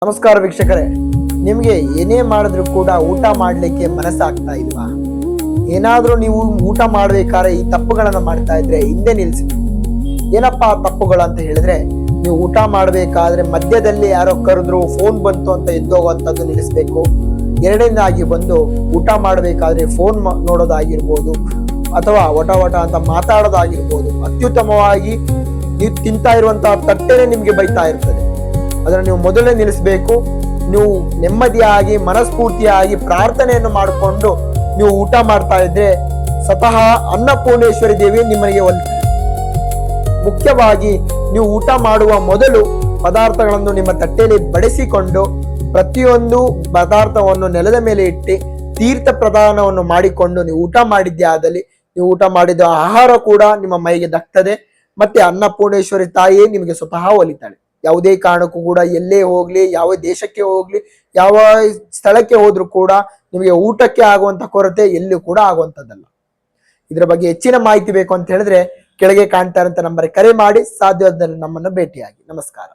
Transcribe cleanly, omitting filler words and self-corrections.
ನಮಸ್ಕಾರ ವೀಕ್ಷಕರೇ, ನಿಮಗೆ ಏನೇ ಮಾಡಿದ್ರು ಕೂಡ ಊಟ ಮಾಡಲಿಕ್ಕೆ ಮನಸ್ಸಾಗ್ತಾ ಇಲ್ವಾ? ಏನಾದ್ರೂ ನೀವು ಊಟ ಮಾಡ್ಬೇಕಾದ್ರೆ ಈ ತಪ್ಪುಗಳನ್ನ ಮಾಡ್ತಾ ಇದ್ರೆ ಹಿಂದೆ ನಿಲ್ಸಿ. ಏನಪ್ಪಾ ತಪ್ಪುಗಳು ಅಂತ ಹೇಳಿದ್ರೆ, ನೀವು ಊಟ ಮಾಡ್ಬೇಕಾದ್ರೆ ಮಧ್ಯದಲ್ಲಿ ಯಾರೋ ಕರೆದ್ರು, ಫೋನ್ ಬಂತು ಅಂತ ಎದ್ದೋಗುವಂಥದ್ದು ನಿಲ್ಲಿಸ್ಬೇಕು. ಎರಡನೇದಾಗಿ ಬಂದು ಊಟ ಮಾಡ್ಬೇಕಾದ್ರೆ ಫೋನ್ ನೋಡೋದಾಗಿರ್ಬೋದು ಅಥವಾ ವಟ ಅಂತ ಮಾತಾಡೋದಾಗಿರ್ಬೋದು. ಅತ್ಯುತ್ತಮವಾಗಿ ನೀವು ತಿಂತಾ ಇರುವಂತಹ ತಟ್ಟೆನೆ ನಿಮ್ಗೆ ಬೈತಾ ಇರ್ತದೆ. ಅದನ್ನು ನೀವು ಮೊದಲೇ ನಿಲ್ಲಿಸಬೇಕು. ನೀವು ನೆಮ್ಮದಿಯಾಗಿ ಮನಸ್ಫೂರ್ತಿಯಾಗಿ ಪ್ರಾರ್ಥನೆಯನ್ನು ಮಾಡಿಕೊಂಡು ನೀವು ಊಟ ಮಾಡ್ತಾ ಇದ್ರೆ ಸ್ವತಃ ಅನ್ನಪೂರ್ಣೇಶ್ವರಿ ದೇವಿ ನಿಮಗೆ ಒಲಿತಾರೆ. ಮುಖ್ಯವಾಗಿ ನೀವು ಊಟ ಮಾಡುವ ಮೊದಲು ಪದಾರ್ಥಗಳನ್ನು ನಿಮ್ಮ ತಟ್ಟೆಯಲ್ಲಿ ಬಡಿಸಿಕೊಂಡು ಪ್ರತಿಯೊಂದು ಪದಾರ್ಥವನ್ನು ನೆಲದ ಮೇಲೆ ಇಟ್ಟು ತೀರ್ಥ ಪ್ರದಾನವನ್ನು ಮಾಡಿಕೊಂಡು ನೀವು ಊಟ ಮಾಡಿದ್ದೇ ಆದಲ್ಲಿ ನೀವು ಊಟ ಮಾಡಿದ ಆಹಾರ ಕೂಡ ನಿಮ್ಮ ಮೈಗೆ ದಕ್ತದೆ. ಮತ್ತೆ ಅನ್ನಪೂರ್ಣೇಶ್ವರಿ ತಾಯಿಯೇ ನಿಮಗೆ ಸ್ವತಃ ಒಲಿತಾಳೆ. ಯಾವುದೇ ಕಾರಣಕ್ಕೂ ಕೂಡ ಎಲ್ಲೇ ಹೋಗ್ಲಿ, ಯಾವ ದೇಶಕ್ಕೆ ಹೋಗ್ಲಿ, ಯಾವ ಸ್ಥಳಕ್ಕೆ ಹೋದ್ರೂ ಕೂಡ ನಿಮಗೆ ಊಟಕ್ಕೆ ಆಗುವಂತ ಕೊರತೆ ಎಲ್ಲಿಯೂ ಕೂಡ ಆಗುವಂತದ್ದಲ್ಲ. ಇದರ ಬಗ್ಗೆ ಹೆಚ್ಚಿನ ಮಾಹಿತಿ ಬೇಕು ಅಂತ ಹೇಳಿದ್ರೆ ಕೆಳಗೆ ಕಾಣ್ತಾ ಇರುವಂತ ನಂಬರ್ ಕರೆ ಮಾಡಿ ಸಾಧ್ಯವಾದಲ್ಲಿ ನಮ್ಮನ್ನು ಭೇಟಿಯಾಗಿ. ನಮಸ್ಕಾರ.